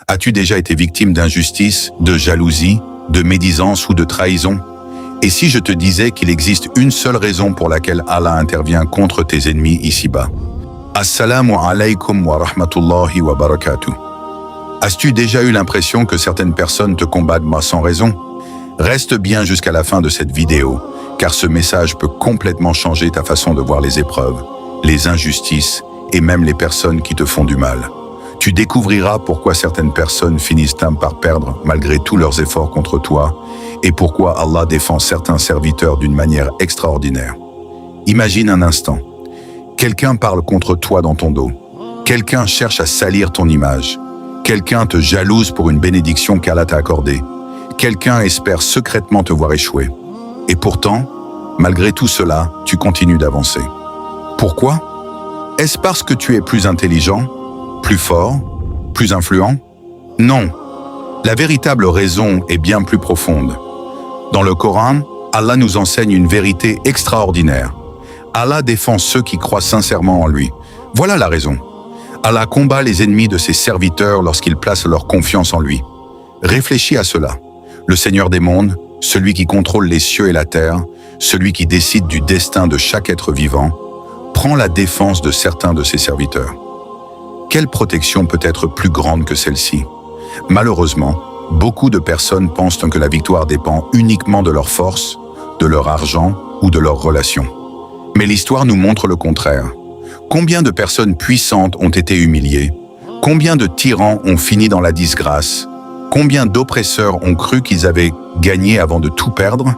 As-tu déjà été victime d'injustice, de jalousie, de médisance ou de trahison? Et si je te disais qu'il existe une seule raison pour laquelle Allah intervient contre tes ennemis ici-bas? Assalamu alaykum wa rahmatullahi wa barakatuh. As-tu déjà eu l'impression que certaines personnes te combattent sans raison? Reste bien jusqu'à la fin de cette vidéo, car ce message peut complètement changer ta façon de voir les épreuves, les injustices et même les personnes qui te font du mal. Tu découvriras pourquoi certaines personnes finissent par perdre malgré tous leurs efforts contre toi et pourquoi Allah défend certains serviteurs d'une manière extraordinaire. Imagine un instant. Quelqu'un parle contre toi dans ton dos. Quelqu'un cherche à salir ton image. Quelqu'un te jalouse pour une bénédiction qu'Allah t'a accordée. Quelqu'un espère secrètement te voir échouer. Et pourtant, malgré tout cela, tu continues d'avancer. Pourquoi? Est-ce parce que tu es plus intelligent, plus fort, plus influent? Non. La véritable raison est bien plus profonde. Dans le Coran, Allah nous enseigne une vérité extraordinaire. Allah défend ceux qui croient sincèrement en lui. Voilà la raison. Allah combat les ennemis de ses serviteurs lorsqu'ils placent leur confiance en lui. Réfléchis à cela. Le Seigneur des mondes, celui qui contrôle les cieux et la terre, celui qui décide du destin de chaque être vivant, prend la défense de certains de ses serviteurs. Quelle protection peut être plus grande que celle-ci? Malheureusement, beaucoup de personnes pensent que la victoire dépend uniquement de leur force, de leur argent ou de leurs relations. Mais l'histoire nous montre le contraire. Combien de personnes puissantes ont été humiliées? Combien de tyrans ont fini dans la disgrâce? Combien d'oppresseurs ont cru qu'ils avaient gagné avant de tout perdre?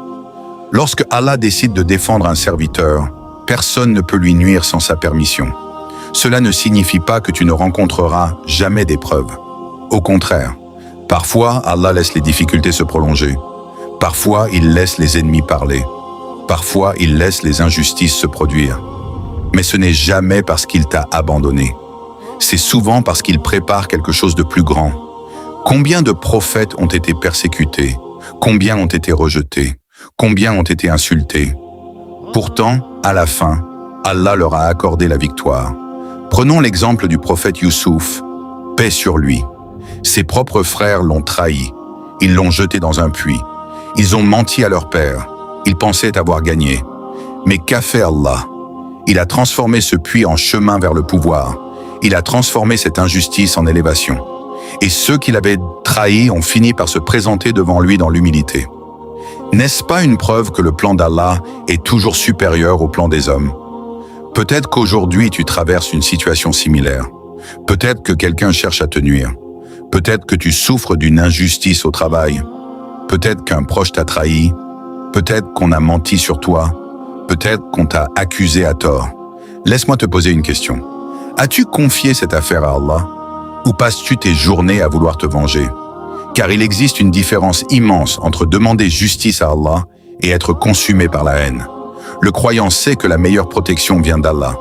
Lorsque Allah décide de défendre un serviteur, personne ne peut lui nuire sans sa permission. Cela ne signifie pas que tu ne rencontreras jamais d'épreuves. Au contraire, parfois Allah laisse les difficultés se prolonger. Parfois il laisse les ennemis parler. Parfois il laisse les injustices se produire. Mais ce n'est jamais parce qu'il t'a abandonné. C'est souvent parce qu'il prépare quelque chose de plus grand. Combien de prophètes ont été persécutés? Combien ont été rejetés? Combien ont été insultés? Pourtant, à la fin, Allah leur a accordé la victoire. Prenons l'exemple du prophète Youssouf, paix sur lui. Ses propres frères l'ont trahi. Ils l'ont jeté dans un puits. Ils ont menti à leur père. Ils pensaient avoir gagné. Mais qu'a fait Allah? Il a transformé ce puits en chemin vers le pouvoir. Il a transformé cette injustice en élévation. Et ceux qui l'avaient trahi ont fini par se présenter devant lui dans l'humilité. N'est-ce pas une preuve que le plan d'Allah est toujours supérieur au plan des hommes? Peut-être qu'aujourd'hui tu traverses une situation similaire. Peut-être que quelqu'un cherche à te nuire. Peut-être que tu souffres d'une injustice au travail. Peut-être qu'un proche t'a trahi. Peut-être qu'on a menti sur toi. Peut-être qu'on t'a accusé à tort. Laisse-moi te poser une question. As-tu confié cette affaire à Allah? Ou passes-tu tes journées à vouloir te venger? Car il existe une différence immense entre demander justice à Allah et être consumé par la haine. Le croyant sait que la meilleure protection vient d'Allah.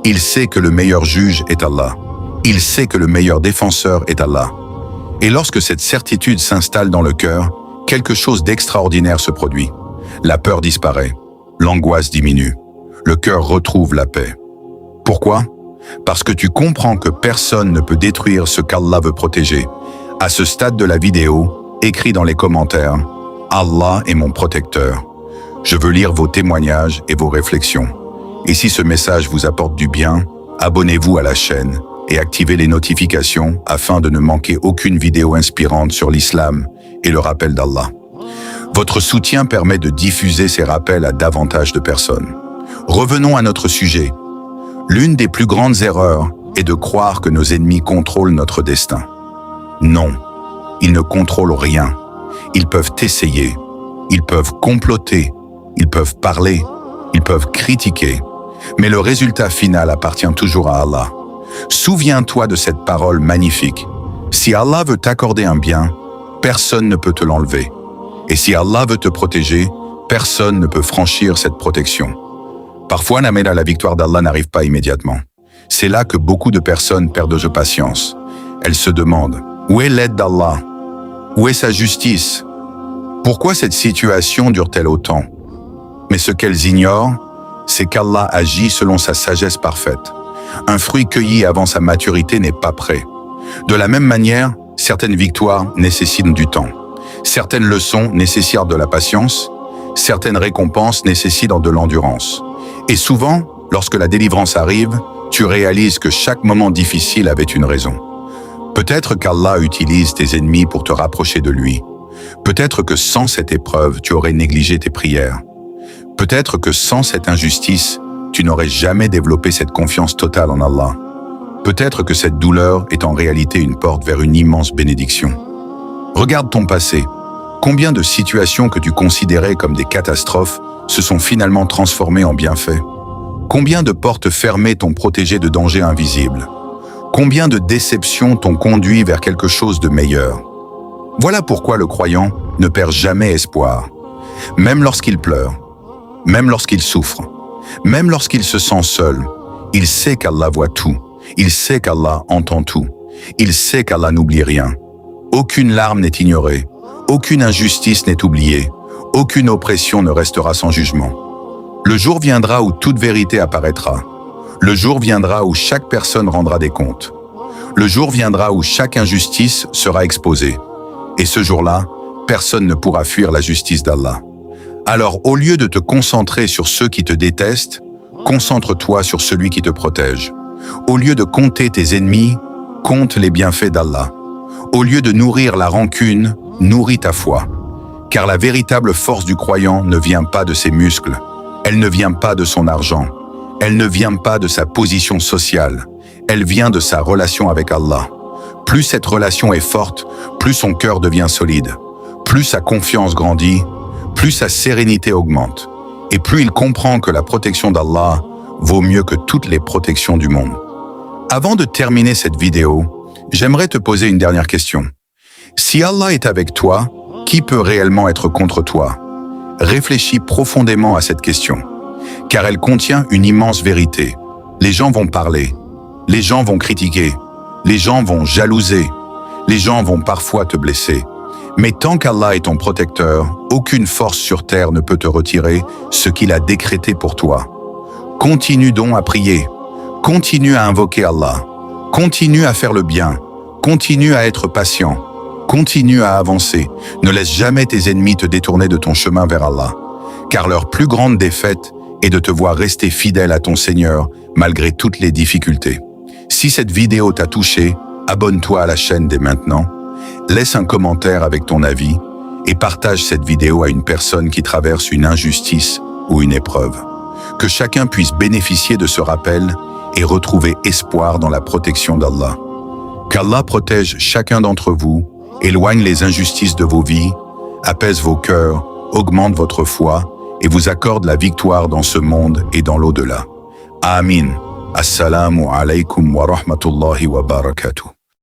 Il sait que le meilleur juge est Allah. Il sait que le meilleur défenseur est Allah. Et lorsque cette certitude s'installe dans le cœur, quelque chose d'extraordinaire se produit. La peur disparaît. L'angoisse diminue. Le cœur retrouve la paix. Pourquoi? Parce que tu comprends que personne ne peut détruire ce qu'Allah veut protéger. À ce stade de la vidéo, écris dans les commentaires « Allah est mon protecteur ». Je veux lire vos témoignages et vos réflexions. Et si ce message vous apporte du bien, abonnez-vous à la chaîne et activez les notifications afin de ne manquer aucune vidéo inspirante sur l'islam et le rappel d'Allah. Votre soutien permet de diffuser ces rappels à davantage de personnes. Revenons à notre sujet. L'une des plus grandes erreurs est de croire que nos ennemis contrôlent notre destin. Non, ils ne contrôlent rien. Ils peuvent essayer, ils peuvent comploter, ils peuvent parler, ils peuvent critiquer. Mais le résultat final appartient toujours à Allah. Souviens-toi de cette parole magnifique. Si Allah veut t'accorder un bien, personne ne peut te l'enlever. Et si Allah veut te protéger, personne ne peut franchir cette protection. Parfois, la victoire d'Allah n'arrive pas immédiatement. C'est là que beaucoup de personnes perdent de patience. Elles se demandent, où est l'aide d'Allah? Où est sa justice? Pourquoi cette situation dure-t-elle autant? Mais ce qu'elles ignorent, c'est qu'Allah agit selon sa sagesse parfaite. Un fruit cueilli avant sa maturité n'est pas prêt. De la même manière, Certaines victoires nécessitent du temps. Certaines leçons nécessitent de la patience. Certaines récompenses nécessitent de l'endurance. Et souvent, lorsque la délivrance arrive, tu réalises que chaque moment difficile avait une raison. Peut-être qu'Allah utilise tes ennemis pour te rapprocher de lui. Peut-être que sans cette épreuve, tu aurais négligé tes prières. Peut-être que sans cette injustice, tu n'aurais jamais développé cette confiance totale en Allah. Peut-être que cette douleur est en réalité une porte vers une immense bénédiction. Regarde ton passé. Combien de situations que tu considérais comme des catastrophes se sont finalement transformées en bienfaits? Combien de portes fermées t'ont protégé de dangers invisibles? Combien de déceptions t'ont conduit vers quelque chose de meilleur? Voilà pourquoi le croyant ne perd jamais espoir. Même lorsqu'il pleure, même lorsqu'il souffre, même lorsqu'il se sent seul, il sait qu'Allah voit tout. Il sait qu'Allah entend tout. Il sait qu'Allah n'oublie rien. Aucune larme n'est ignorée. Aucune injustice n'est oubliée. Aucune oppression ne restera sans jugement. Le jour viendra où toute vérité apparaîtra. Le jour viendra où chaque personne rendra des comptes. Le jour viendra où chaque injustice sera exposée. Et ce jour-là, personne ne pourra fuir la justice d'Allah. Alors, au lieu de te concentrer sur ceux qui te détestent, concentre-toi sur celui qui te protège. Au lieu de compter tes ennemis, compte les bienfaits d'Allah. Au lieu de nourrir la rancune, nourris ta foi. Car la véritable force du croyant ne vient pas de ses muscles, elle ne vient pas de son argent, elle ne vient pas de sa position sociale, elle vient de sa relation avec Allah. Plus cette relation est forte, plus son cœur devient solide, plus sa confiance grandit, plus sa sérénité augmente, et plus il comprend que la protection d'Allah vaut mieux que toutes les protections du monde. Avant de terminer cette vidéo, j'aimerais te poser une dernière question. Si Allah est avec toi, qui peut réellement être contre toi? Réfléchis profondément à cette question, car elle contient une immense vérité. Les gens vont parler, les gens vont critiquer, les gens vont jalouser, les gens vont parfois te blesser. Mais tant qu'Allah est ton protecteur, aucune force sur terre ne peut te retirer ce qu'il a décrété pour toi. Continue donc à prier, continue à invoquer Allah, continue à faire le bien, continue à être patient, continue à avancer. Ne laisse jamais tes ennemis te détourner de ton chemin vers Allah, car leur plus grande défaite est de te voir rester fidèle à ton Seigneur malgré toutes les difficultés. Si cette vidéo t'a touché, abonne-toi à la chaîne dès maintenant, laisse un commentaire avec ton avis et partage cette vidéo à une personne qui traverse une injustice ou une épreuve. Que chacun puisse bénéficier de ce rappel et retrouver espoir dans la protection d'Allah. Qu'Allah protège chacun d'entre vous, éloigne les injustices de vos vies, apaise vos cœurs, augmente votre foi et vous accorde la victoire dans ce monde et dans l'au-delà. Amin. Assalamu alaikum wa rahmatullahi wa barakatuh.